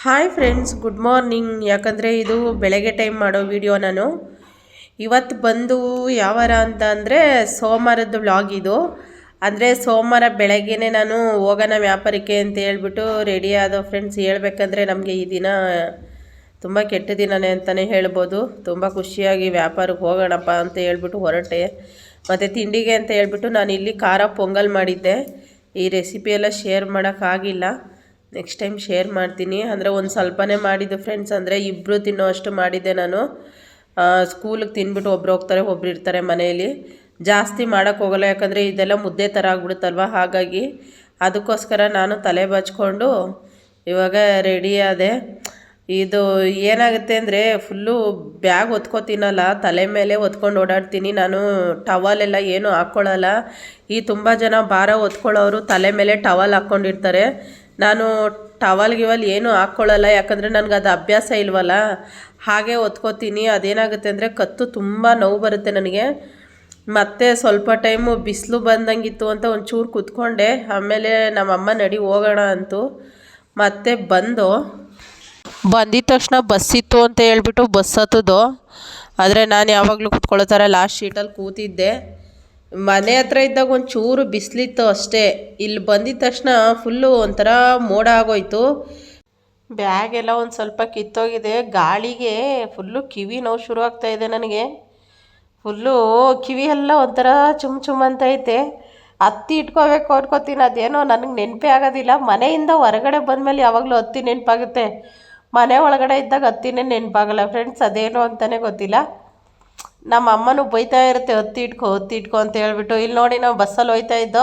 Hi friends, good morning. ಯಾಕಂದರೆ ಇದು ಬೆಳಗ್ಗೆ ಟೈಮ್ ಮಾಡೋ ವಿಡಿಯೋ. ನಾನು ಇವತ್ತು ಬಂದು ಯಾವ ವಾರ ಅಂತ ಅಂದರೆ ಸೋಮವಾರದ್ದು ವ್ಲಾಗ್ ಇದು. ಅಂದರೆ ಸೋಮವಾರ ಬೆಳಗ್ಗೆನೇ ನಾನು ಹೋಗೋಣ ವ್ಯಾಪಾರಕ್ಕೆ ಅಂತ ಹೇಳ್ಬಿಟ್ಟು ರೆಡಿ ಆದೋ ಫ್ರೆಂಡ್ಸ್. ಹೇಳ್ಬೇಕಂದ್ರೆ ನಮಗೆ ಈ ದಿನ ತುಂಬ ಕೆಟ್ಟ ದಿನನೇ ಅಂತಲೇ ಹೇಳ್ಬೋದು. ತುಂಬ ಖುಷಿಯಾಗಿ ವ್ಯಾಪಾರಕ್ಕೆ ಹೋಗೋಣಪ್ಪ ಅಂತ ಹೇಳ್ಬಿಟ್ಟು ಹೊರಟೆ. ಮತ್ತು ತಿಂಡಿಗೆ ಅಂತ ಹೇಳ್ಬಿಟ್ಟು ನಾನು ಇಲ್ಲಿ ಖಾರ ಪೊಂಗಲ್ ಮಾಡಿದ್ದೆ. ಈ ರೆಸಿಪಿ ಎಲ್ಲ ಶೇರ್ ಮಾಡೋಕ್ಕಾಗಿಲ್ಲ, ನೆಕ್ಸ್ಟ್ ಟೈಮ್ ಶೇರ್ ಮಾಡ್ತೀನಿ. ಅಂದರೆ ಒಂದು ಸ್ವಲ್ಪನೇ ಮಾಡಿದ್ದು ಫ್ರೆಂಡ್ಸ್. ಅಂದರೆ ಇಬ್ಬರು ತಿನ್ನೋ ಅಷ್ಟು ಮಾಡಿದ್ದೆ ನಾನು. ಸ್ಕೂಲಿಗೆ ತಿನ್ಬಿಟ್ಟು ಒಬ್ರು ಹೋಗ್ತಾರೆ, ಒಬ್ರು ಇರ್ತಾರೆ ಮನೆಯಲ್ಲಿ. ಜಾಸ್ತಿ ಮಾಡೋಕ್ಕೆ ಹೋಗಲ್ಲ, ಯಾಕಂದರೆ ಇದೆಲ್ಲ ಮುದ್ದೆ ಥರ ಆಗ್ಬಿಡುತ್ತಲ್ವ. ಹಾಗಾಗಿ ಅದಕ್ಕೋಸ್ಕರ ನಾನು ತಲೆ ಬಾಚ್ಕೊಂಡು ಇವಾಗ ರೆಡಿ ಆದೆ. ಇದು ಏನಾಗುತ್ತೆ ಅಂದರೆ ಫುಲ್ಲು ಬ್ಯಾಗ್ ಹೊತ್ಕೋತೀನಲ್ಲ, ತಲೆ ಮೇಲೆ ಹೊತ್ಕೊಂಡು ಓಡಾಡ್ತೀನಿ ನಾನು. ಟವಲೆಲ್ಲ ಏನೂ ಹಾಕ್ಕೊಳ್ಳಲ್ಲ. ಈ ತುಂಬ ಜನ ಭಾರ ಹೊತ್ಕೊಳ್ಳೋರು ತಲೆ ಮೇಲೆ ಟವಲ್ ಹಾಕ್ಕೊಂಡಿರ್ತಾರೆ. ನಾನು ಟವಲ್ ಗಿವಲ್ ಏನೂ ಹಾಕ್ಕೊಳ್ಳಲ್ಲ, ಯಾಕಂದರೆ ನನಗೆ ಅದು ಅಭ್ಯಾಸ ಇಲ್ವಲ್ಲ. ಹಾಗೆ ಹೊತ್ಕೋತೀನಿ. ಅದೇನಾಗುತ್ತೆ ಅಂದರೆ ಕತ್ತು ತುಂಬ ನೋವು ಬರುತ್ತೆ ನನಗೆ. ಮತ್ತು ಸ್ವಲ್ಪ ಟೈಮು ಬಿಸಿಲು ಬಂದಂಗಿತ್ತು ಅಂತ ಒಂಚೂರು ಕೂತ್ಕೊಂಡೆ. ಆಮೇಲೆ ನಮ್ಮಮ್ಮ ನಡಿ ಹೋಗೋಣ ಅಂತು. ಮತ್ತು ಬಂದಿದ್ದ ತಕ್ಷಣ ಬಸ್ಸಿತ್ತು ಅಂತ ಹೇಳ್ಬಿಟ್ಟು ಬಸ್ ಹತ್ತದು. ಆದರೆ ನಾನು ಯಾವಾಗಲೂ ಕೂತ್ಕೊಳ್ಳೋ ಥರ ಲಾಸ್ಟ್ ಶೀಟಲ್ಲಿ ಕೂತಿದ್ದೆ. ಮನೆ ಹತ್ರ ಇದ್ದಾಗ ಒಂಚೂರು ಬಿಸಿಲಿತ್ತು ಅಷ್ಟೇ. ಇಲ್ಲಿ ಬಂದಿದ್ದ ತಕ್ಷಣ ಫುಲ್ಲು ಒಂಥರ ಮೋಡ ಆಗೋಯ್ತು. ಬ್ಯಾಗೆಲ್ಲ ಒಂದು ಸ್ವಲ್ಪ ಕಿತ್ತೋಗಿದೆ. ಗಾಳಿಗೆ ಫುಲ್ಲು ಕಿವಿ ನೋವು ಶುರು ಆಗ್ತಾಯಿದೆ ನನಗೆ. ಫುಲ್ಲು ಕಿವಿ ಎಲ್ಲ ಒಂಥರ ಚುಮ್ ಅಂತೈತೆ. ಹತ್ತಿ ಇಟ್ಕೋಬೇಕು ಅನ್ಕೋತೀನಿ, ಅದೇನೋ ನನಗೆ ನೆನಪೇ ಆಗೋದಿಲ್ಲ. ಮನೆಯಿಂದ ಹೊರಗಡೆ ಬಂದಮೇಲೆ ಯಾವಾಗಲೂ ಹತ್ತಿ ನೆನಪಾಗುತ್ತೆ. ಮನೆ ಒಳಗಡೆ ಇದ್ದಾಗ ಹತ್ತಿನೇ ನೆನಪಾಗಲ್ಲ ಫ್ರೆಂಡ್ಸ್. ಅದೇನೋ ಅಂತಲೇ ಗೊತ್ತಿಲ್ಲ. ನಮ್ಮ ಅಮ್ಮನೂ ಬೈತಾ ಇರುತ್ತೆ, ಹತ್ತಿ ಇಟ್ಕೊ ಅಂತ ಹೇಳ್ಬಿಟ್ಟು. ಇಲ್ಲಿ ನೋಡಿ, ನಾವು ಬಸ್ಸಲ್ಲಿ ಹೋಯ್ತಾ ಇದ್ದೋ.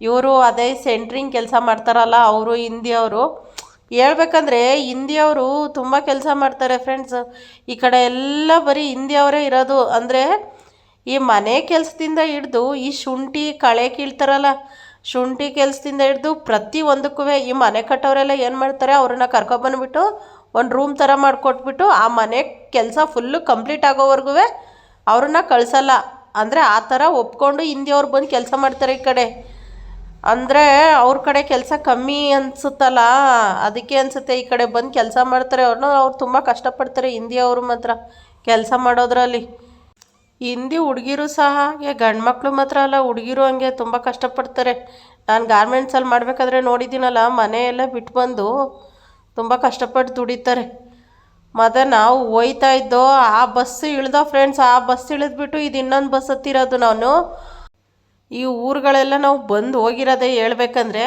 ಇವರು ಅದೇ ಸೆಂಟ್ರಿಂಗ್ ಕೆಲಸ ಮಾಡ್ತಾರಲ್ಲ, ಅವರು ಹಿಂದಿಯವರು. ಹೇಳ್ಬೇಕಂದ್ರೆ ಹಿಂದಿಯವರು ತುಂಬ ಕೆಲಸ ಮಾಡ್ತಾರೆ ಫ್ರೆಂಡ್ಸ್. ಈ ಕಡೆ ಎಲ್ಲ ಬರೀ ಹಿಂದಿಯವರೇ ಇರೋದು. ಅಂದರೆ ಈ ಮನೆ ಕೆಲಸದಿಂದ ಹಿಡ್ದು ಈ ಶುಂಠಿ ಕಳೆ ಕೀಳ್ತಾರಲ್ಲ, ಶುಂಠಿ ಕೆಲಸದಿಂದ ಹಿಡ್ದು ಪ್ರತಿ ಒಂದಕ್ಕೂ ಈ ಮನೆ ಕಟ್ಟೋರೆಲ್ಲ ಏನು ಮಾಡ್ತಾರೆ, ಅವ್ರನ್ನ ಕರ್ಕೊಬಂದ್ಬಿಟ್ಟು ಒಂದು ರೂಮ್ ಥರ ಮಾಡಿಕೊಟ್ಬಿಟ್ಟು ಆ ಮನೆ ಕೆಲಸ ಫುಲ್ಲು ಕಂಪ್ಲೀಟ್ ಆಗೋವರೆಗೂ ಅವ್ರನ್ನ ಕಳಿಸಲ್ಲ. ಅಂದರೆ ಆ ಥರ ಒಪ್ಕೊಂಡು ಹಿಂದಿಯವ್ರು ಬಂದು ಕೆಲಸ ಮಾಡ್ತಾರೆ ಈ ಕಡೆ. ಅಂದರೆ ಅವ್ರ ಕಡೆ ಕೆಲಸ ಕಮ್ಮಿ ಅನಿಸುತ್ತಲ್ಲ, ಅದಕ್ಕೆ ಅನಿಸುತ್ತೆ ಈ ಕಡೆ ಬಂದು ಕೆಲಸ ಮಾಡ್ತಾರೆ. ಅವ್ರು ತುಂಬ ಕಷ್ಟಪಡ್ತಾರೆ ಹಿಂದಿಯವರು ಮಾತ್ರ ಕೆಲಸ ಮಾಡೋದ್ರಲ್ಲಿ. ಹಿಂದಿ ಹುಡುಗಿರು ಸಹ ಹಾಗೆ, ಗಂಡು ಮಕ್ಕಳು ಮಾತ್ರ ಅಲ್ಲ, ಹುಡುಗಿರು ಹಂಗೆ ತುಂಬ ಕಷ್ಟಪಡ್ತಾರೆ. ನಾನು ಗಾರ್ಮೆಂಟ್ಸಲ್ಲಿ ಮಾಡಬೇಕಾದ್ರೆ ನೋಡಿದ್ದೀನಲ್ಲ, ಮನೆಯೆಲ್ಲ ಬಿಟ್ಟು ಬಂದು ತುಂಬ ಕಷ್ಟಪಟ್ಟು ದುಡಿತಾರೆ. ಮತ್ತು ನಾವು ಹೋಯ್ತಾ ಇದ್ದೋ, ಆ ಬಸ್ಸು ಇಳ್ದೋ ಫ್ರೆಂಡ್ಸ್. ಆ ಬಸ್ ಇಳಿದ್ಬಿಟ್ಟು ಇದು ಇನ್ನೊಂದು ಬಸ್ ಹತ್ತಿರೋದು. ನಾನು ಈ ಊರುಗಳೆಲ್ಲ ನಾವು ಬಂದು ಹೋಗಿರೋದೇ ಹೇಳ್ಬೇಕಂದ್ರೆ.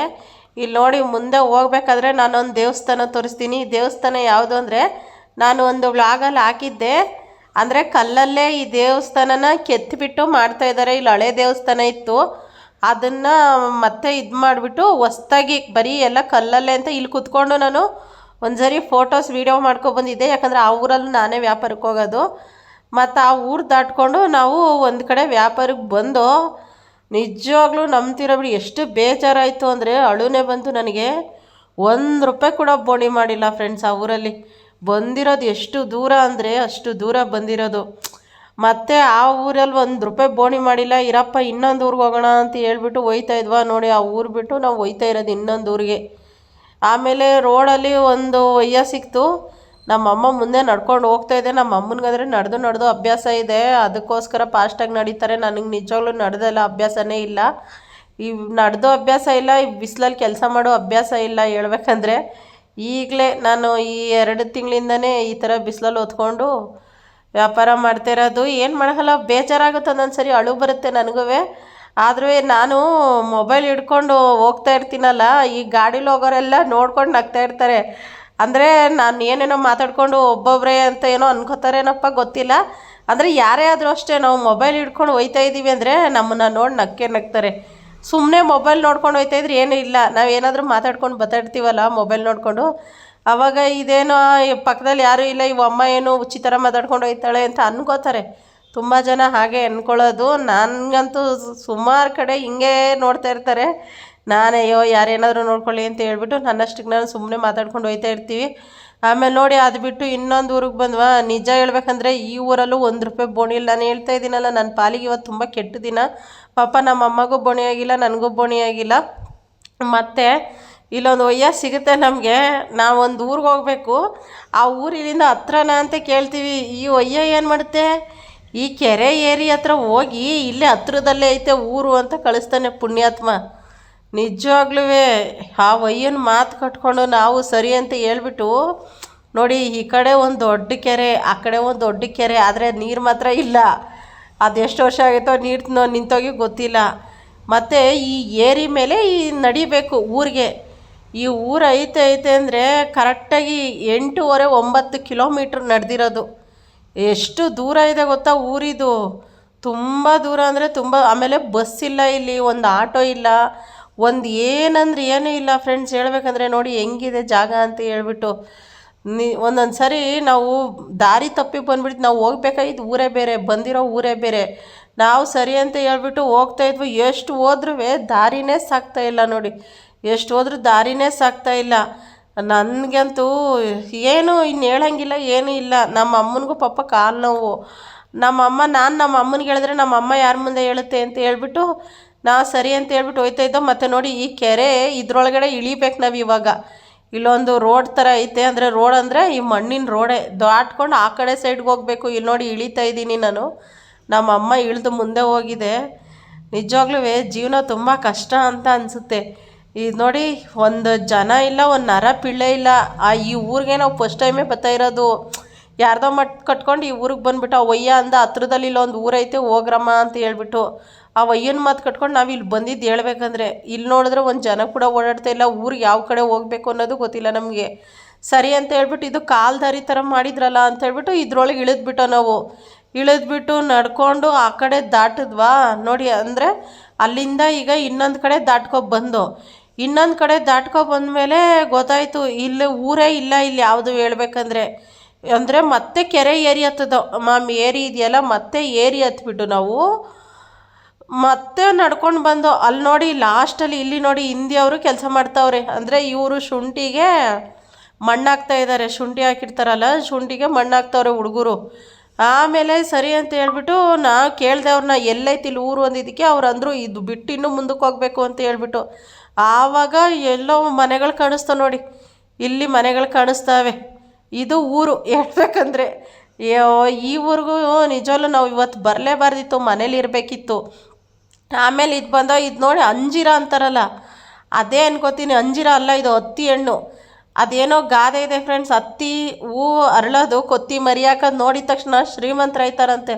ಇಲ್ಲಿ ನೋಡಿ, ಮುಂದೆ ಹೋಗ್ಬೇಕಾದ್ರೆ ನಾನೊಂದು ದೇವಸ್ಥಾನ ತೋರಿಸ್ತೀನಿ. ಈ ದೇವಸ್ಥಾನ ಯಾವುದು ಅಂದರೆ, ನಾನು ಒಂದು ವ್ಲಾಗಲ್ಲಿ ಹಾಕಿದ್ದೆ. ಅಂದರೆ ಕಲ್ಲಲ್ಲೇ ಈ ದೇವಸ್ಥಾನನ ಕೆತ್ತಿಬಿಟ್ಟು ಮಾಡ್ತಾಯಿದ್ದಾರೆ. ಇಲ್ಲಿ ಹಳೆ ದೇವಸ್ಥಾನ ಇತ್ತು, ಅದನ್ನು ಮತ್ತೆ ಇದು ಮಾಡಿಬಿಟ್ಟು ಹೊಸ್ದಾಗಿ ಬರೀ ಎಲ್ಲ ಕಲ್ಲಲ್ಲೇ ಅಂತ ಇಲ್ಲಿ ಕೂತ್ಕೊಂಡು ನಾನು ಒಂದು ಸರಿ ಫೋಟೋಸ್ ವೀಡಿಯೋ ಮಾಡ್ಕೊಬಂದಿದ್ದೆ. ಯಾಕಂದರೆ ಆ ಊರಲ್ಲಿ ನಾನೇ ವ್ಯಾಪಾರಕ್ಕೆ ಹೋಗೋದು. ಮತ್ತು ಆ ಊರು ದಾಟ್ಕೊಂಡು ನಾವು ಒಂದು ಕಡೆ ವ್ಯಾಪಾರಕ್ಕೆ ಬಂದು ನಿಜವಾಗ್ಲೂ ನಂಬ್ತಿರೋಬಿಡಿ, ಎಷ್ಟು ಬೇಜಾರಾಯಿತು ಅಂದರೆ ಅಳುನೇ ಬಂತು ನನಗೆ. ₹1 ಕೂಡ ಬೋಣಿ ಮಾಡಿಲ್ಲ ಫ್ರೆಂಡ್ಸ್. ಆ ಊರಲ್ಲಿ ಬಂದಿರೋದು ಎಷ್ಟು ದೂರ ಅಂದರೆ ಅಷ್ಟು ದೂರ ಬಂದಿರೋದು. ಮತ್ತು ಆ ಊರಲ್ಲಿ ₹1 ಬೋಣಿ ಮಾಡಿಲ್ಲ. ಇರಪ್ಪ ಇನ್ನೊಂದು ಊರಿಗೆ ಹೋಗೋಣ ಅಂತ ಹೇಳ್ಬಿಟ್ಟು ಹೋಯ್ತಾ ಇದ್ವಾ. ನೋಡಿ, ಆ ಊರು ಬಿಟ್ಟು ನಾವು ಹೋಯ್ತಾ ಇರೋದು ಇನ್ನೊಂದು ಊರಿಗೆ. ಆಮೇಲೆ ರೋಡಲ್ಲಿ ಒಂದು ಒಯ್ಯ ಸಿಕ್ತು. ನಮ್ಮಮ್ಮ ಮುಂದೆ ನಡ್ಕೊಂಡು ಹೋಗ್ತಾಯಿದ್ದೆ. ನಮ್ಮ ಅಮ್ಮನಿಗಾದರೆ ನಡೆದು ಅಭ್ಯಾಸ ಇದೆ, ಅದಕ್ಕೋಸ್ಕರ ಫಾಸ್ಟಾಗಿ ನಡೀತಾರೆ. ನನಗೆ ನಿಜವಾಗ್ಲೂ ನಡೆದೆಲ್ಲ ಅಭ್ಯಾಸನೇ ಇಲ್ಲ. ಈ ನಡೆದೋ ಅಭ್ಯಾಸ ಇಲ್ಲ, ಈ ಬಿಸಿಲಲ್ಲಿ ಕೆಲಸ ಮಾಡೋ ಅಭ್ಯಾಸ ಇಲ್ಲ ಹೇಳ್ಬೇಕಂದ್ರೆ. ಈಗಲೇ ನಾನು ಈ 2 ತಿಂಗಳಿಂದನೇ ಈ ಥರ ಬಿಸಿಲಲ್ಲಿ ಹೊತ್ಕೊಂಡು ವ್ಯಾಪಾರ ಮಾಡ್ತಾಯಿರೋದು. ಏನು ಮಾಡೋಲ್ಲ, ಬೇಜಾರಾಗುತ್ತೆ ಒಂದೊಂದು ಸರಿ, ಅಳು ಬರುತ್ತೆ ನನಗೂ. ಆದರೂ ನಾನು ಮೊಬೈಲ್ ಹಿಡ್ಕೊಂಡು ಹೋಗ್ತಾ ಇರ್ತೀನಲ್ಲ, ಈ ಗಾಡೀಲಿ ಹೋಗೋರೆಲ್ಲ ನೋಡ್ಕೊಂಡು ನಗ್ತಾ ಇರ್ತಾರೆ. ಅಂದರೆ ನಾನು ಏನೇನೋ ಮಾತಾಡ್ಕೊಂಡು ಒಬ್ಬೊಬ್ಬರೇ ಅಂತ ಏನೋ ಅನ್ಕೋತಾರೇನಪ್ಪ ಗೊತ್ತಿಲ್ಲ. ಅಂದರೆ ಯಾರೇ ಆದರೂ ಅಷ್ಟೇ, ನಾವು ಮೊಬೈಲ್ ಹಿಡ್ಕೊಂಡು ಹೋಯ್ತಾ ಇದ್ದೀವಿ ಅಂದರೆ ನಮ್ಮನ್ನು ನೋಡಿ ನಗ್ತಾರೆ. ಸುಮ್ಮನೆ ಮೊಬೈಲ್ ನೋಡ್ಕೊಂಡು ಹೋಯ್ತಾಯಿದ್ರೆ ಏನೂ ಇಲ್ಲ. ನಾವು ಏನಾದರೂ ಮಾತಾಡ್ಕೊಂಡು ಬತ್ತಾಡ್ತೀವಲ್ಲ ಮೊಬೈಲ್ ನೋಡಿಕೊಂಡು, ಆವಾಗ ಇದೇನೋ ಪಕ್ಕದಲ್ಲಿ ಯಾರೂ ಇಲ್ಲ, ಇವ ಅಮ್ಮ ಏನು ಹುಚ್ಚಿ ಥರ ಮಾತಾಡ್ಕೊಂಡು ಹೋಯ್ತಾಳೆ ಅಂತ ಅನ್ಕೋತಾರೆ. ತುಂಬ ಜನ ಹಾಗೆ ಅಂದ್ಕೊಳ್ಳೋದು. ನನಗಂತೂ ಸುಮಾರು ಕಡೆ ಹಿಂಗೆ ನೋಡ್ತಾ ಇರ್ತಾರೆ. ಅಯ್ಯೋ ಯಾರೇನಾದರೂ ನೋಡ್ಕೊಳ್ಳಿ ಅಂತ ಹೇಳ್ಬಿಟ್ಟು ನನ್ನಷ್ಟಕ್ಕೆ ನಾನು ಸುಮ್ಮನೆ ಮಾತಾಡ್ಕೊಂಡು ಹೋಯ್ತಾ ಇರ್ತೀವಿ. ಆಮೇಲೆ ನೋಡಿ, ಅದು ಬಿಟ್ಟು ಇನ್ನೊಂದು ಊರಿಗೆ ಬಂದ್ವಾ. ನಿಜ ಹೇಳ್ಬೇಕಂದ್ರೆ ಈ ಊರಲ್ಲೂ ₹1 ಬೋಣಿ ಇಲ್ಲ. ನಾನು ಹೇಳ್ತಾ ಇದ್ದೀನಲ್ಲ, ನನ್ನ ಪಾಲಿಗೆ ಇವತ್ತು ತುಂಬ ಕೆಟ್ಟ ದಿನ. ಪಾಪ ನಮ್ಮ ಅಮ್ಮಗೂ ಬೋಣಿ ಆಗಿಲ್ಲ, ನನಗೂ ಬೋಣಿ ಆಗಿಲ್ಲ. ಮತ್ತು ಇಲ್ಲೊಂದು ಒಯ್ಯ ಸಿಗುತ್ತೆ ನಮಗೆ. ನಾವೊಂದು ಊರಿಗೆ ಹೋಗಬೇಕು, ಆ ಊರು ಇಲ್ಲಿಂದ ಹತ್ರನಾ ಅಂತ ಕೇಳ್ತೀವಿ. ಈ ಒಯ್ಯ ಏನು ಮಾಡುತ್ತೆ, ಈ ಕೆರೆ ಏರಿ ಹತ್ರ ಹೋಗಿ ಇಲ್ಲೇ ಹತ್ರದಲ್ಲೇ ಐತೆ ಊರು ಅಂತ ಕಳಿಸ್ತಾನೆ ಪುಣ್ಯಾತ್ಮ. ನಿಜವಾಗ್ಲೂ ಆ ಒಯ್ಯನ ಮಾತು ಕಟ್ಕೊಂಡು ನಾವು ಸರಿ ಅಂತ ಹೇಳ್ಬಿಟ್ಟು ನೋಡಿ, ಈ ಕಡೆ ಒಂದು ದೊಡ್ಡ ಕೆರೆ, ಆ ಕಡೆ ಒಂದು ದೊಡ್ಡ ಕೆರೆ, ಆದರೆ ನೀರು ಮಾತ್ರ ಇಲ್ಲ. ಅದೆಷ್ಟು ವರ್ಷ ಆಗೈತೋ ನೀರು ನಿಂತೋಗಿ ಗೊತ್ತಿಲ್ಲ. ಮತ್ತು ಈ ಏರಿ ಮೇಲೆ ಈ ನಡಿಬೇಕು ಊರಿಗೆ. ಈ ಊರು ಐತೆ ಅಂದರೆ ಕರೆಕ್ಟಾಗಿ 8:30 9 ಕಿಲೋಮೀಟ್ರ್ ನಡೆದಿರೋದು. ಎಷ್ಟು ದೂರ ಇದೆ ಗೊತ್ತಾ ಊರಿದು, ತುಂಬ ದೂರ ಅಂದರೆ ತುಂಬ. ಆಮೇಲೆ ಬಸ್ ಇಲ್ಲ ಇಲ್ಲಿ, ಒಂದು ಆಟೋ ಇಲ್ಲ, ಒಂದು ಏನಂದ್ರೆ ಏನೂ ಇಲ್ಲ ಫ್ರೆಂಡ್ಸ್. ಹೇಳ್ಬೇಕಂದ್ರೆ ನೋಡಿ ಹೆಂಗಿದೆ ಜಾಗ ಅಂತ ಹೇಳ್ಬಿಟ್ಟು. ಒಂದೊಂದು ಸರಿ ನಾವು ದಾರಿ ತಪ್ಪಿ ಬಂದ್ಬಿಟ್ಟು ನಾವು ಹೋಗ್ಬೇಕಾಗಿದ್ದು ಊರೇ ಬೇರೆ, ಬಂದಿರೋ ಊರೇ ಬೇರೆ. ನಾವು ಸರಿ ಅಂತ ಹೇಳ್ಬಿಟ್ಟು ಹೋಗ್ತಾಯಿದ್ವಿ, ಎಷ್ಟು ಹೋದ್ರೂ ದಾರಿನೇ ಸಾಗ್ತಾಯಿಲ್ಲ ನೋಡಿ, ಎಷ್ಟು ಹೋದ್ರೂ ದಾರಿನೇ ಸಾಗ್ತಾಯಿಲ್ಲ. ನನಗಂತೂ ಏನು ಇನ್ನು ಹೇಳೋಂಗಿಲ್ಲ, ಏನೂ ಇಲ್ಲ. ನಮ್ಮ ಅಮ್ಮನಿಗೂ ಪಾಪ ಕಾಲು ನೋವು. ನಮ್ಮ ಅಮ್ಮನಿಗೆ ಹೇಳಿದ್ರೆ ನಮ್ಮ ಅಮ್ಮ ಯಾರ ಮುಂದೆ ಹೇಳುತ್ತೆ ಅಂತ ಹೇಳ್ಬಿಟ್ಟು ನಾವು ಸರಿ ಅಂತ ಹೇಳ್ಬಿಟ್ಟು ಹೋಗ್ತಾಯಿದ್ದೋ. ಮತ್ತು ನೋಡಿ ಈ ಕೆರೆ ಇದ್ರೊಳಗಡೆ ಇಳಿಬೇಕು ನಾವು ಇವಾಗ. ಇಲ್ಲೊಂದು ರೋಡ್ ಥರ ಐತೆ, ಅಂದರೆ ರೋಡ್ ಅಂದರೆ ಈ ಮಣ್ಣಿನ ರೋಡೇ, ದಾಟ್ಕೊಂಡು ಆ ಕಡೆ ಸೈಡ್ಗೆ ಹೋಗಬೇಕು. ಇಲ್ಲಿ ನೋಡಿ ಇಳಿತಾ ಇದ್ದೀನಿ ನಾನು, ನಮ್ಮ ಅಮ್ಮ ಇಳಿದು ಮುಂದೆ ಹೋಗಿದೆ. ನಿಜವಾಗ್ಲೂ ಜೀವನ ತುಂಬ ಕಷ್ಟ ಅಂತ ಅನಿಸುತ್ತೆ. ಇದು ನೋಡಿ, ಒಂದು ಜನ ಇಲ್ಲ, ಒಂದು ನರ ಪಿಳ್ಳೆ ಇಲ್ಲ. ಈ ಊರಿಗೆ ನಾವು ಫಸ್ಟ್ ಟೈಮೇ ಬರ್ತಾ ಇರೋದು. ಯಾರ್ದೋ ಕಟ್ಕೊಂಡು ಈ ಊರಿಗೆ ಬಂದುಬಿಟ್ಟು ಆ ಒಯ್ಯ ಅಂದ ಹತ್ರದಲ್ಲಿ ಇಲ್ಲೊಂದು ಊರೈತೆ ಹೋಗ್ರಮ್ಮ ಅಂತ ಹೇಳ್ಬಿಟ್ಟು ಆ ಒಯ್ಯನ ಮಾತು ಕಟ್ಕೊಂಡು ನಾವು ಇಲ್ಲಿ ಬಂದಿದ್ದು ಹೇಳ್ಬೇಕಂದ್ರೆ. ಇಲ್ಲಿ ನೋಡಿದ್ರೆ ಒಂದು ಜನ ಕೂಡ ಓಡಾಡ್ತಾ ಇಲ್ಲ, ಊರಿಗೆ ಯಾವ ಕಡೆ ಹೋಗಬೇಕು ಅನ್ನೋದು ಗೊತ್ತಿಲ್ಲ ನಮಗೆ. ಸರಿ ಅಂತ ಹೇಳ್ಬಿಟ್ಟು ಇದು ಕಾಲ್ದಾರಿ ಥರ ಮಾಡಿದ್ರಲ್ಲ ಅಂತ ಹೇಳ್ಬಿಟ್ಟು ಇದ್ರೊಳಗೆ ಇಳಿದ್ಬಿಟ್ಟು ನಾವು ಇಳಿದ್ಬಿಟ್ಟು ನಡ್ಕೊಂಡು ಆ ಕಡೆ ದಾಟಿದ್ವಾ ನೋಡಿ. ಅಂದರೆ ಅಲ್ಲಿಂದ ಈಗ ಇನ್ನೊಂದು ಕಡೆ ದಾಟ್ಕೊಬಂದು ಇನ್ನೊಂದು ಕಡೆ ಬಂದಮೇಲೆ ಗೊತ್ತಾಯಿತು ಇಲ್ಲಿ ಊರೇ ಇಲ್ಲ ಇಲ್ಲಿ ಯಾವುದು ಹೇಳ್ಬೇಕಂದ್ರೆ. ಅಂದರೆ ಮತ್ತೆ ಕೆರೆ ಏರಿ ಹತ್ತದ ಏರಿ ಇದೆಯಲ್ಲ, ಮತ್ತೆ ಏರಿ ಹತ್ಬಿಟ್ಟು ನಾವು ಮತ್ತೆ ನಡ್ಕೊಂಡು ಬಂದು ಅಲ್ಲಿ ನೋಡಿ ಲಾಸ್ಟಲ್ಲಿ ಇಲ್ಲಿ ನೋಡಿ ಹಿಂದಿಯವರು ಕೆಲಸ ಮಾಡ್ತಾವ್ರೆ. ಅಂದರೆ ಇವರು ಶುಂಠಿಗೆ ಮಣ್ಣು ಹಾಕ್ತಾ ಇದ್ದಾರೆ, ಶುಂಠಿ ಹಾಕಿರ್ತಾರಲ್ಲ ಶುಂಠಿಗೆ ಮಣ್ಣು ಹಾಕ್ತಾವ್ರೆ ಹುಡುಗರು. ಆಮೇಲೆ ಸರಿ ಅಂತ ಹೇಳ್ಬಿಟ್ಟು ನಾ ಕೇಳಿದೆ ಅವ್ರನ್ನ, ಎಲ್ಲೈತಿ ಇಲ್ಲಿ ಊರು ಅಂದಿದ್ದಕ್ಕೆ ಅವ್ರು ಅಂದರು ಇದು ಬಿಟ್ಟು ಇನ್ನೂ ಮುಂದಕ್ಕೆ ಹೋಗಬೇಕು ಅಂತ ಹೇಳ್ಬಿಟ್ಟು. ಆವಾಗ ಎಲ್ಲೋ ಮನೆಗಳು ಕಾಣಿಸ್ತಾವೆ ನೋಡಿ, ಇಲ್ಲಿ ಮನೆಗಳು ಕಾಣಿಸ್ತಾವೆ. ಇದು ಊರು ಹೇಳ್ಬೇಕಂದ್ರೆ. ಈ ಊರಿಗೂ ನಿಜವಲ್ಲೂ ನಾವು ಇವತ್ತು ಬರಲೇಬಾರ್ದಿತ್ತು, ಮನೇಲಿ ಇರಬೇಕಿತ್ತು. ಆಮೇಲೆ ಇದು ಬಂದ ಇದು ನೋಡಿ ಅಂಜೀರ ಅಂತಾರಲ್ಲ ಅದೇ ಅನ್ಕೋತೀನಿ. ಅಂಜೀರ ಅಲ್ಲ, ಇದು ಹತ್ತಿ ಹಣ್ಣು. ಅದೇನೋ ಗಾದೆ ಇದೆ ಫ್ರೆಂಡ್ಸ್, ಹತ್ತಿ ಹೂ ಅರಳೋದು ಕೊತ್ತಿ ಮರಿ ಹಾಕೋದು ನೋಡಿದ ತಕ್ಷಣ ಶ್ರೀಮಂತರಾಯ್ತಾರಂತೆ.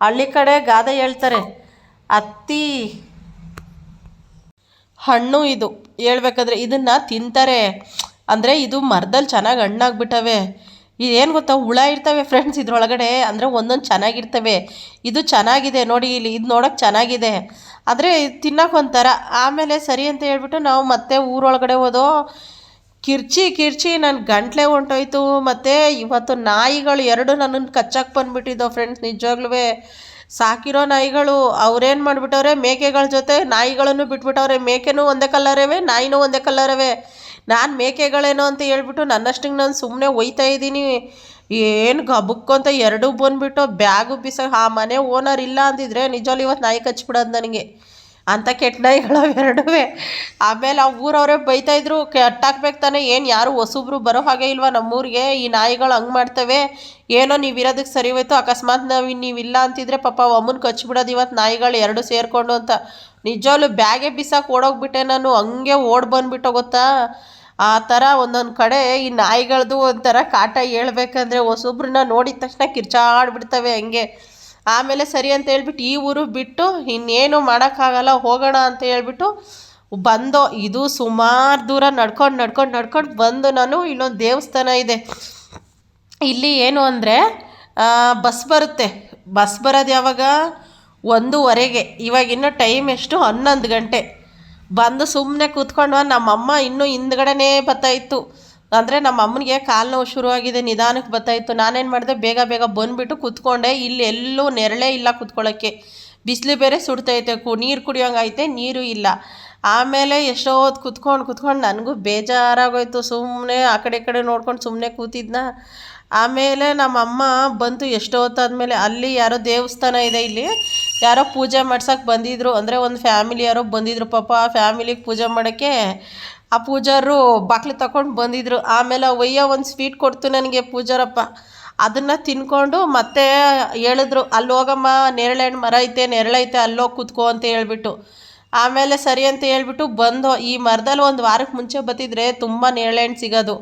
ಹಳ್ಳಿ ಕಡೆ ಗಾದೆ ಹೇಳ್ತಾರೆ. ಹತ್ತಿ ಹಣ್ಣು ಇದು ಹೇಳ್ಬೇಕಾದ್ರೆ ಇದನ್ನು ತಿಂತಾರೆ. ಅಂದರೆ ಇದು ಮರದಲ್ಲಿ ಚೆನ್ನಾಗಿ ಹಣ್ಣಾಗ್ಬಿಟ್ಟವೆ. ಇದೇನು ಗೊತ್ತಾ, ಹುಳ ಇರ್ತವೆ ಫ್ರೆಂಡ್ಸ್ ಇದ್ರೊಳಗಡೆ, ಅಂದರೆ ಒಂದೊಂದು ಚೆನ್ನಾಗಿರ್ತವೆ. ಇದು ಚೆನ್ನಾಗಿದೆ ನೋಡಿ, ಇಲ್ಲಿ ಇದು ನೋಡೋಕೆ ಚೆನ್ನಾಗಿದೆ, ಆದರೆ ತಿನ್ನೋಕೆ ಒಂಥರ. ಆಮೇಲೆ ಸರಿ ಅಂತ ಹೇಳ್ಬಿಟ್ಟು ನಾವು ಮತ್ತೆ ಊರೊಳಗಡೆ ಹೋದೋ. ಕಿರ್ಚಿ ನನ್ನ ಗಂಟ್ಲೆ ಹೊಂಟೋಯ್ತು. ಮತ್ತು ಇವತ್ತು ನಾಯಿಗಳು ಎರಡು ನನ್ನನ್ನು ಕಚ್ಚಕ್ಕೆ ಬಂದುಬಿಟ್ಟಿದ್ದೋ ಫ್ರೆಂಡ್ಸ್. ನಿಜವಾಗ್ಲೂ ಸಾಕಿರೋ ನಾಯಿಗಳು ಅವ್ರೇನು ಮಾಡಿಬಿಟ್ಟವ್ರೆ, ಮೇಕೆಗಳ ಜೊತೆ ನಾಯಿಗಳನ್ನು ಬಿಟ್ಬಿಟ್ಟವ್ರೆ. ಮೇಕೆನೂ ಒಂದೇ ಕಲ್ಲರವೆ, ನಾಯಿನೂ ಒಂದೇ ಕಲ್ಲರವೆ. ನಾನು ಮೇಕೆಗಳೇನೋ ಅಂತ ಹೇಳ್ಬಿಟ್ಟು ನನ್ನಷ್ಟಿಗೆ ನಾನು ಸುಮ್ಮನೆ ಒಯ್ತಾ ಇದ್ದೀನಿ. ಏನು ಗಬುಕ್ಕೊಂತ ಎರಡೂ ಬಂದುಬಿಟ್ಟು ಬ್ಯಾಗು ಆ ಮನೆ ಓನರ್ ಇಲ್ಲ ಅಂದಿದ್ರೆ ನಿಜವಲ್ಲೂ ಇವತ್ತು ನಾಯಿ ಕಚ್ಬಿಡೋದು ನನಗೆ. ಅಂಥ ಕೆಟ್ಟ ನಾಯಿಗಳು ಎರಡೂ. ಆಮೇಲೆ ಆ ಊರವರೇ ಬೈತಾಯಿದ್ರು, ಕಟ್ಟಾಕ್ಬೇಕು ತಾನೆ, ಏನು ಯಾರು ಹೊಸಬ್ರು ಬರೋ ಹಾಗೆ ಇಲ್ವಾ ನಮ್ಮೂರಿಗೆ, ಈ ನಾಯಿಗಳು ಹಂಗೆ ಮಾಡ್ತವೆ, ಏನೋ ನೀವು ಇರೋದಕ್ಕೆ ಸರಿ ಹೋಯ್ತು, ಅಕಸ್ಮಾತ್ ನೀವಿಲ್ಲ ಅಂತಿದ್ರೆ ಪಾಪ ಅಮ್ಮನ ಕಚ್ಬಿಡೋದು ಇವತ್ತು ನಾಯಿಗಳು ಎರಡು ಸೇರಿಕೊಂಡು ಅಂತ. ನಿಜವಲ್ಲೂ ಬ್ಯಾಗೆ ಬಿಸಾಕಿ ಓಡೋಗ್ಬಿಟ್ಟೆ ನಾನು, ಹಂಗೆ ಓಡಿ ಬಂದುಬಿಟ್ಟೋ ಗೊತ್ತಾ. ಆ ಥರ ಒಂದೊಂದು ಕಡೆ ಈ ನಾಯಿಗಳದ್ದು ಒಂಥರ ಕಾಟ ಹೇಳ್ಬೇಕಂದ್ರೆ, ಹೊಸೊಬ್ರನ್ನ ನೋಡಿದ ತಕ್ಷಣ ಕಿರ್ಚಾಡ್ಬಿಡ್ತವೆ ಹಂಗೆ. ಆಮೇಲೆ ಸರಿ ಅಂತ ಹೇಳ್ಬಿಟ್ಟು ಈ ಊರು ಬಿಟ್ಟು ಇನ್ನೇನು ಮಾಡೋಕ್ಕಾಗಲ್ಲ ಹೋಗೋಣ ಅಂತ ಹೇಳ್ಬಿಟ್ಟು ಬಂದೋ. ಇದು ಸುಮಾರು ದೂರ ನಡ್ಕೊಂಡು ಬಂದು ನಾನು ಇಲ್ಲೊಂದು ದೇವಸ್ಥಾನ ಇದೆ. ಇಲ್ಲಿ ಏನು ಅಂದರೆ ಬಸ್ ಬರುತ್ತೆ. ಬಸ್ ಬರೋದು ಯಾವಾಗ 1:15. ಇವಾಗ ಇನ್ನೂ ಟೈಮ್ ಎಷ್ಟು 11 ಗಂಟೆ. ಬಂದು ಸುಮ್ಮನೆ ಕೂತ್ಕೊಂಡು ನಮ್ಮಮ್ಮ ಇನ್ನೂ ಹಿಂದ್ಗಡೆನೇ ಬರ್ತಾಯಿತ್ತು. ಅಂದರೆ ನಮ್ಮ ಅಮ್ಮನಿಗೆ ಕಾಲು ನೋವು ಶುರುವಾಗಿದೆ, ನಿಧಾನಕ್ಕೆ ಬರ್ತಾಯಿತ್ತು. ನಾನೇನು ಮಾಡಿದೆ, ಬೇಗ ಬಂದುಬಿಟ್ಟು ಕೂತ್ಕೊಂಡೆ. ಇಲ್ಲಿ ಎಲ್ಲೂ ನೆರಳೇ ಇಲ್ಲ ಕೂತ್ಕೊಳ್ಳೋಕ್ಕೆ, ಬಿಸಿಲು ಬೇರೆ ಸುಡ್ತೈತೆ, ನೀರು ಕುಡಿಯೋಂಗೈತೆ, ನೀರು ಇಲ್ಲ. ಆಮೇಲೆ ಎಷ್ಟೋ ಹೊತ್ತು ಕೂತ್ಕೊಂಡು ನನಗೂ ಬೇಜಾರಾಗೋಯ್ತು. ಸುಮ್ಮನೆ ಆ ಕಡೆ ಈ ಕಡೆ ನೋಡ್ಕೊಂಡು ಸುಮ್ಮನೆ ಕೂತಿದ್ನ. ಆಮೇಲೆ ನಮ್ಮಮ್ಮ ಬಂತು ಎಷ್ಟೋ ಹೊತ್ತಾದಮೇಲೆ. ಅಲ್ಲಿ ಯಾರೋ ದೇವಸ್ಥಾನ ಇದೆ, ಇಲ್ಲಿ ಯಾರೋ ಪೂಜೆ ಮಾಡ್ಸೋಕೆ ಬಂದಿದ್ರು. ಅಂದರೆ ಒಂದು ಫ್ಯಾಮಿಲಿ ಯಾರೋ ಬಂದಿದ್ರು ಪಾಪ. ಆ ಫ್ಯಾಮಿಲಿಗೆ ಪೂಜೆ ಮಾಡೋಕ್ಕೆ ಆ ಪೂಜಾರು ಬಾಕ್ಲು ತಗೊಂಡು ಬಂದಿದ್ರು. ಆಮೇಲೆ ಒಯ್ಯ ಒಂದು ಸ್ವೀಟ್ ಕೊಡ್ತು ನನಗೆ ಪೂಜಾರಪ್ಪ. ಅದನ್ನು ತಿನ್ಕೊಂಡು ಮತ್ತೆ ಹೇಳಿದ್ರು, ಅಲ್ಲಿ ಹೋಗಮ್ಮ ನೇರಳೆ ಹಣ್ಣು ಮರ ಐತೆ, ನೆರಳೈತೆ, ಅಲ್ಲೋಗಿ ಕೂತ್ಕೋ ಅಂತ ಹೇಳ್ಬಿಟ್ಟು. ಆಮೇಲೆ ಸರಿ ಅಂತ ಹೇಳ್ಬಿಟ್ಟು ಬಂದು, ಈ ಮರದಲ್ಲಿ ಒಂದು ವಾರಕ್ಕೆ ಮುಂಚೆ ಬತ್ತಿದ್ರೆ ತುಂಬ ನೇರಳೆ ಹಣ್ಣು ಸಿಗೋದು.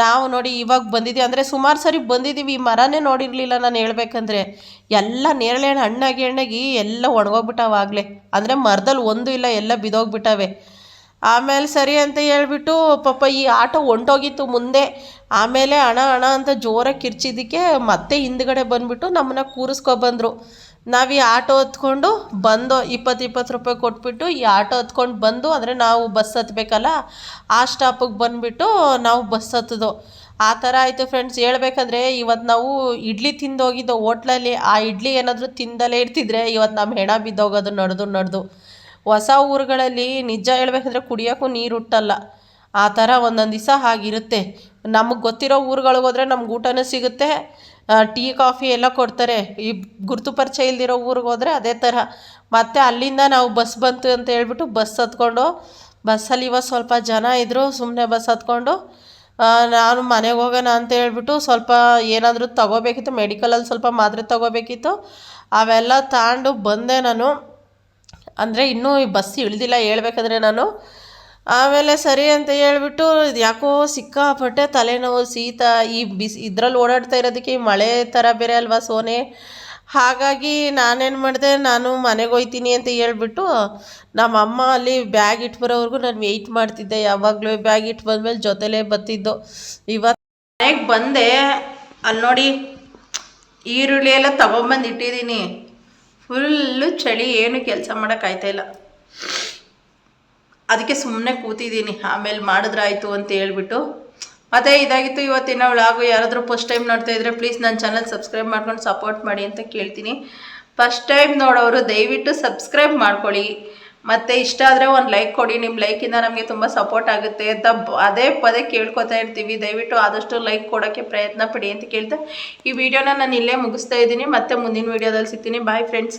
ನಾವು ನೋಡಿ ಇವಾಗ ಬಂದಿದ್ದೀವಿ ಅಂದರೆ ಸುಮಾರು ಸರಿ ಬಂದಿದ್ದೀವಿ, ಈ ಮರನೇ ನೋಡಿರಲಿಲ್ಲ ನಾನು ಹೇಳ್ಬೇಕಂದ್ರೆ. ಎಲ್ಲ ನೇರಳೆ ಹಣ್ಣು ಹಣ್ಣಾಗಿ ಎಲ್ಲ ಒಣಗೋಗ್ಬಿಟ್ಟವಾಗಲೇ, ಅಂದರೆ ಮರದಲ್ಲಿ ಒಂದು ಇಲ್ಲ, ಎಲ್ಲ ಬಿದ್ದೋಗ್ಬಿಟ್ಟವೆ. ಆಮೇಲೆ ಸರಿ ಅಂತ ಹೇಳ್ಬಿಟ್ಟು ಪಾಪ ಈ ಆಟೋ ಹೊಂಟೋಗಿತ್ತು ಮುಂದೆ. ಆಮೇಲೆ ಹಣ ಹಣ ಅಂತ ಜೋರಾಗಿ ಕಿರ್ಚಿದ್ದಕ್ಕೆ ಮತ್ತೆ ಹಿಂದ್ಗಡೆ ಬಂದುಬಿಟ್ಟು ನಮ್ಮನ್ನ ಕೂರಿಸ್ಕೊಬಂದರು. ನಾವು ಈ ಆಟೋ ಹತ್ಕೊಂಡು ಬಂದು 20 ರೂಪಾಯಿ ಕೊಟ್ಬಿಟ್ಟು ಈ ಆಟೋ ಹತ್ಕೊಂಡು ಬಂದು, ಅಂದರೆ ನಾವು ಬಸ್ ಹತ್ಬೇಕಲ್ಲ, ಆ ಸ್ಟಾಪಿಗೆ ಬಂದುಬಿಟ್ಟು ನಾವು ಬಸ್ ಹತ್ತೋದು. ಆ ಥರ ಆಯಿತು ಫ್ರೆಂಡ್ಸ್. ಹೇಳ್ಬೇಕಂದ್ರೆ ಇವತ್ತು ನಾವು ಇಡ್ಲಿ ತಿಂದೋಗಿದ್ದು ಹೋಟ್ಲಲ್ಲಿ. ಆ ಇಡ್ಲಿ ಏನಾದರೂ ತಿಂದಲೇ ಇರ್ತಿದ್ರೆ ಇವತ್ತು ನಮ್ಮ ಹೆಣ ಬಿದ್ದೋಗೋದು ನಡೆದು. ಹೊಸ ಊರುಗಳಲ್ಲಿ ನಿಜ ಹೇಳ್ಬೇಕಂದ್ರೆ ಕುಡಿಯೋಕ್ಕೂ ನೀರು ಹುಟ್ಟಲ್ಲ. ಆ ಥರ ಒಂದೊಂದು ದಿವಸ ಆಗಿರುತ್ತೆ. ನಮಗೆ ಗೊತ್ತಿರೋ ಊರುಗಳಿಗೆ ಹೋದರೆ ನಮ್ಗೆ ಊಟನೂ ಸಿಗುತ್ತೆ, ಟೀ ಕಾಫಿ ಎಲ್ಲ ಕೊಡ್ತಾರೆ. ಈ ಗುರುತು ಪರಿಚಯ ಇಲ್ದಿರೋ ಊರಿಗೆ ಹೋದರೆ ಅದೇ ಥರ. ಮತ್ತು ಅಲ್ಲಿಂದ ನಾವು ಬಸ್ ಬಂತು ಅಂತ ಹೇಳ್ಬಿಟ್ಟು ಬಸ್ ಹತ್ಕೊಂಡು, ಬಸ್ಸಲ್ಲಿ ಇವತ್ತು ಸ್ವಲ್ಪ ಜನ ಇದ್ದರು, ಸುಮ್ಮನೆ ಬಸ್ ಹತ್ಕೊಂಡು ನಾನು ಮನೆಗೆ ಹೋಗೋಣ ಅಂತ ಹೇಳ್ಬಿಟ್ಟು ಸ್ವಲ್ಪ ಏನಾದರೂ ತೊಗೋಬೇಕಿತ್ತು, ಮೆಡಿಕಲಲ್ಲಿ ಸ್ವಲ್ಪ ಮಾತ್ರೆ ತೊಗೋಬೇಕಿತ್ತು, ಅವೆಲ್ಲ ತಗೊಂಡು ಬಂದೆ ನಾನು. ಅಂದರೆ ಇನ್ನೂ ಈ ಬಸ್ ಇಳಿದಿಲ್ಲ ಹೇಳ್ಬೇಕಂದ್ರೆ ನಾನು. ಆಮೇಲೆ ಸರಿ ಅಂತ ಹೇಳ್ಬಿಟ್ಟು ಯಾಕೋ ಸಿಕ್ಕಾಪಟ್ಟೆ ತಲೆನೋವು, ಶೀತ, ಈ ಇದ್ರಲ್ಲಿ ಓಡಾಡ್ತಾ ಇರೋದಕ್ಕೆ ಈ ಮಳೆ ಥರ ಬೇರೆ ಅಲ್ವಾ ಸೋನೆ. ಹಾಗಾಗಿ ನಾನೇನು ಮಾಡಿದೆ, ನಾನು ಮನೆಗೆ ಹೋಗ್ತೀನಿ ಅಂತ ಹೇಳ್ಬಿಟ್ಟು ನಮ್ಮಮ್ಮ ಅಲ್ಲಿ ಬ್ಯಾಗ್ ಇಟ್ಟು ಬರೋವರೆಗೂ ನಾನು ವೆಯ್ಟ್ ಮಾಡ್ತಿದ್ದೆ. ಯಾವಾಗಲೂ ಬ್ಯಾಗ್ ಇಟ್ಟು ಬಂದಮೇಲೆ ಜೊತೆಲೇ ಬತ್ತಿದ್ದು. ಇವತ್ತು ಮನೆಗೆ ಬಂದೆ, ಅಲ್ಲಿ ನೋಡಿ ಈರುಳ್ಳಿ ಎಲ್ಲ ತೊಗೊಂಬಂದು ಇಟ್ಟಿದ್ದೀನಿ. ಫುಲ್ಲು ಚಳಿ, ಏನು ಕೆಲಸ ಮಾಡೋಕ್ಕಾಯ್ತಾಯಿಲ್ಲ. ಅದಕ್ಕೆ ಸುಮ್ಮನೆ ಕೂತಿದ್ದೀನಿ, ಆಮೇಲೆ ಮಾಡಿದ್ರಾಯ್ತು ಅಂತ ಹೇಳ್ಬಿಟ್ಟು. ಮತ್ತು ಇದಾಗಿತ್ತು ಇವತ್ತಿನ ವ್ಲಾಗು. ಯಾರಾದರೂ ಫಸ್ಟ್ ಟೈಮ್ ನೋಡ್ತಾ ಇದ್ದರೆ ಪ್ಲೀಸ್ ನನ್ನ ಚಾನಲ್ ಸಬ್ಸ್ಕ್ರೈಬ್ ಮಾಡ್ಕೊಂಡು ಸಪೋರ್ಟ್ ಮಾಡಿ ಅಂತ ಕೇಳ್ತೀನಿ. ಫಸ್ಟ್ ಟೈಮ್ ನೋಡೋರು ದಯವಿಟ್ಟು ಸಬ್ಸ್ಕ್ರೈಬ್ ಮಾಡ್ಕೊಳ್ಳಿ, ಮತ್ತು ಇಷ್ಟ ಆದರೆ ಒಂದು ಲೈಕ್ ಕೊಡಿ. ನಿಮ್ಮ ಲೈಕಿಂದ ನಮಗೆ ತುಂಬ ಸಪೋರ್ಟ್ ಆಗುತ್ತೆ ಅಂತ ಅದೇ ಪದೇ ಕೇಳ್ಕೊತಾ ಇರ್ತೀವಿ. ದಯವಿಟ್ಟು ಆದಷ್ಟು ಲೈಕ್ ಕೊಡೋಕ್ಕೆ ಪ್ರಯತ್ನ ಪಡಿ ಅಂತ ಕೇಳ್ತಾ ಈ ವಿಡಿಯೋನ ನಾನು ಇಲ್ಲೇ ಮುಗಿಸ್ತಾ ಇದ್ದೀನಿ. ಮತ್ತೆ ಮುಂದಿನ ವೀಡಿಯೋದಲ್ಲಿ ಸಿಗ್ತೀನಿ. Bye friends.